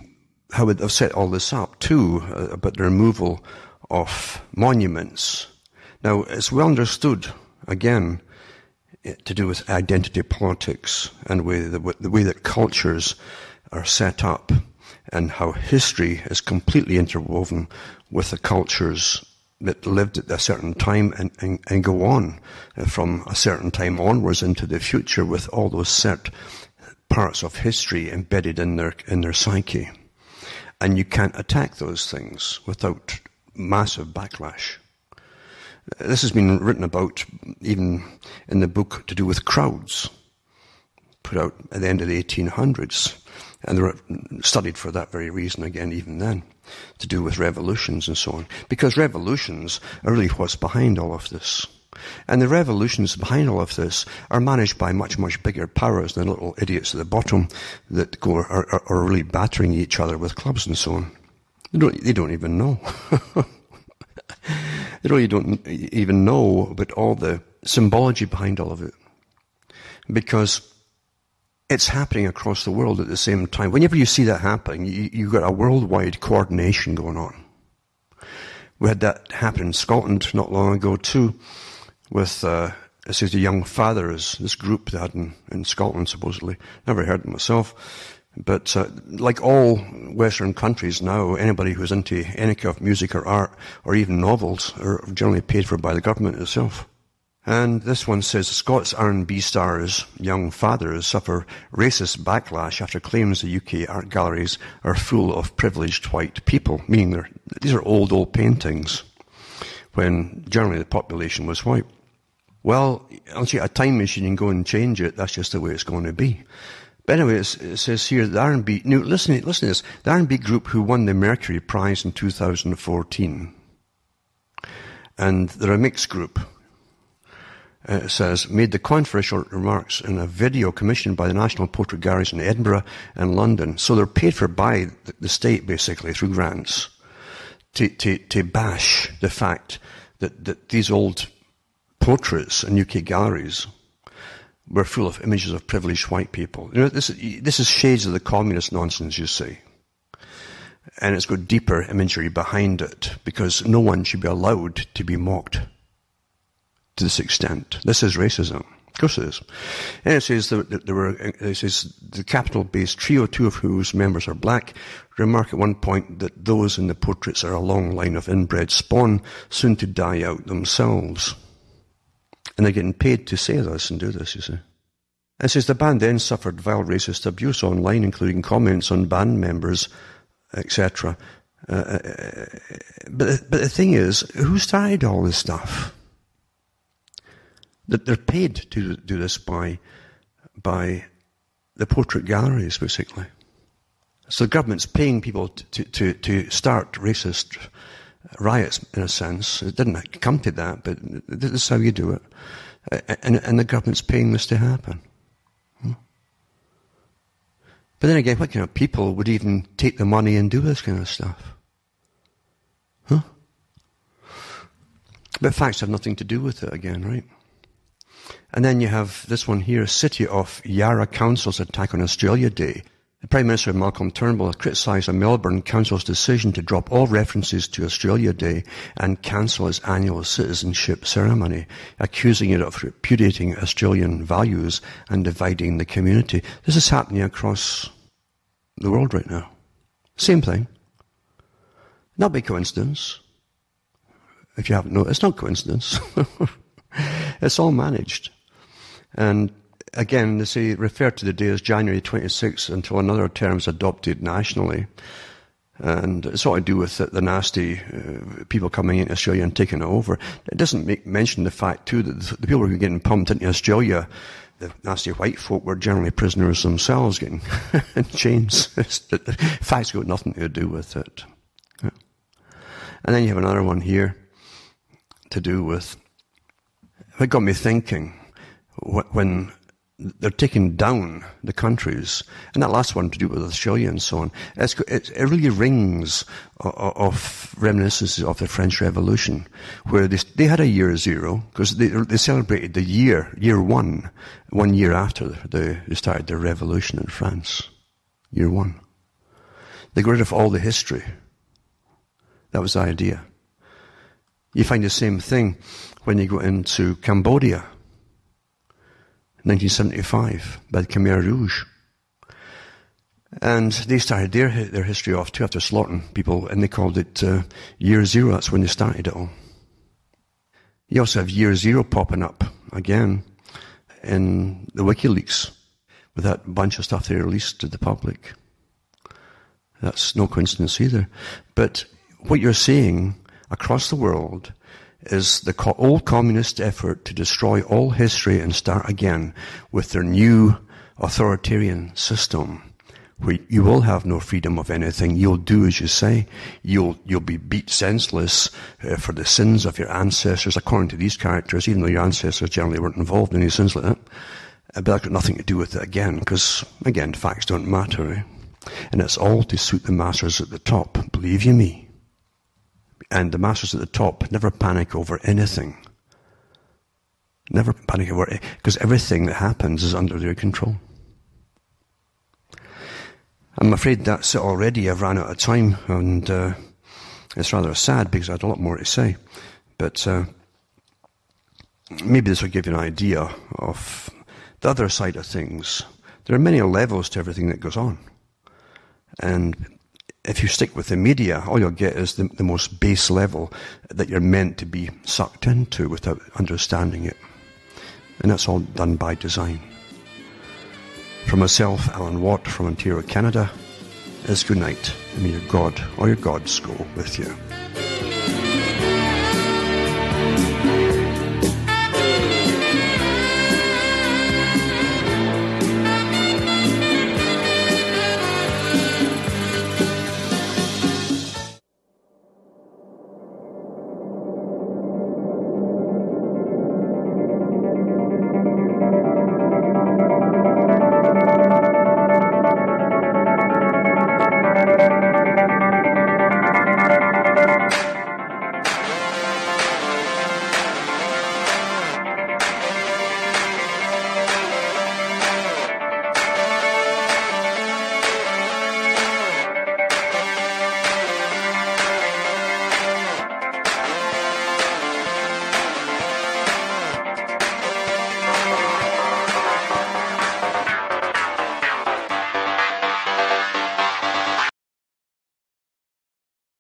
Speaker 1: how they've set all this up too, about the removal of monuments. Now, it's well understood, again, to do with identity politics and the way that cultures are set up and how history is completely interwoven with the cultures that lived at a certain time and go on from a certain time onwards into the future with all those set parts of history embedded in their psyche. And you can't attack those things without massive backlash. This has been written about even in the book to do with crowds, put out at the end of the 1800s. And they were studied for that very reason again, even then, to do with revolutions and so on. Because revolutions are really what's behind all of this. And the revolutions behind all of this are managed by much, much bigger powers than little idiots at the bottom that are really battering each other with clubs and so on. They don't even know. They really don't even know about all the symbology behind all of it. Because it's happening across the world at the same time. Whenever you see that happening, you've got a worldwide coordination going on. We had that happen in Scotland not long ago too, with it says the Young Fathers, this group they had in Scotland supposedly. Never heard of them myself. But like all Western countries now, anybody who's into any kind of music or art or even novels are generally paid for by the government itself. And this one says, Scots R&B stars Young Fathers suffer racist backlash after claims the UK art galleries are full of privileged white people, meaning these are old paintings, when generally the population was white. Well, unless you get a time machine and go and change it, that's just the way it's going to be. But anyway, it says here, the R&B, now listen to this, the R&B group who won the Mercury Prize in 2014, and they're a mixed group, it says, made the controversial remarks in a video commissioned by the National Portrait Galleries in Edinburgh and London. So they're paid for by the state, basically, through grants, to bash the fact that these old portraits in UK galleries we're full of images of privileged white people. You know, this is shades of the communist nonsense, you see. And it's got deeper imagery behind it, because no one should be allowed to be mocked to this extent. This is racism. Of course it is. And it says it says the capital-based trio, two of whose members are black, remark at one point that those in the portraits are a long line of inbred spawn, soon to die out themselves. And they're getting paid to say this and do this, you see. It says the band then suffered vile racist abuse online, including comments on band members, etc. But the thing is, who started all this stuff? That they're paid to do this by the portrait galleries, basically. So the government's paying people to start racist riots, in a sense. It didn't come to that, but this is how you do it. And the government's paying this to happen. But then again, what kind of people would even take the money and do this kind of stuff? Huh? But facts have nothing to do with it again, right? And then you have this one here, City of Yarra Council's attack on Australia Day. The Prime Minister Malcolm Turnbull has criticised the Melbourne Council's decision to drop all references to Australia Day and cancel its annual citizenship ceremony, accusing it of repudiating Australian values and dividing the community. This is happening across the world right now. Same thing. Not by coincidence. If you haven't noticed, it's not coincidence. It's all managed. And again, they say refer to the day as January 26th until another term is adopted nationally. And it's all to do with the nasty people coming into Australia and taking it over. It doesn't mention the fact, too, that the people who were getting pumped into Australia, the nasty white folk, were generally prisoners themselves getting in chains. The facts got nothing to do with it. Yeah. And then you have another one here to do with, it got me thinking, when they're taking down the countries, and that last one to do with Australia and so on, it really rings of reminiscences of the French Revolution, where they had a year zero, because they celebrated the year one year after they started their revolution in France. Year one. They got rid of all the history. That was the idea. You find the same thing when you go into Cambodia, 1975, by the Khmer Rouge. And they started their history off too after slaughtering people, and they called it Year Zero. That's when they started it all. You also have Year Zero popping up again in the WikiLeaks, with that bunch of stuff they released to the public. That's no coincidence either. But what you're seeing across the world is the old communist effort to destroy all history and start again with their new authoritarian system, where you will have no freedom of anything. You'll do as you say. You'll be beat senseless for the sins of your ancestors, according to these characters, even though your ancestors generally weren't involved in any sins like that. But that's got nothing to do with it again, because, again, facts don't matter. Eh? And it's all to suit the masters at the top, believe you me. And the masters at the top never panic over anything. Never panic over it, because everything that happens is under their control. I'm afraid that's it already. I've run out of time, and it's rather sad because I had a lot more to say. But maybe this will give you an idea of the other side of things. There are many levels to everything that goes on. And if you stick with the media, all you'll get is the most base level that you're meant to be sucked into without understanding it. And that's all done by design. From myself, Alan Watt, from Ontario, Canada, is good night. And may your God or your gods go with you.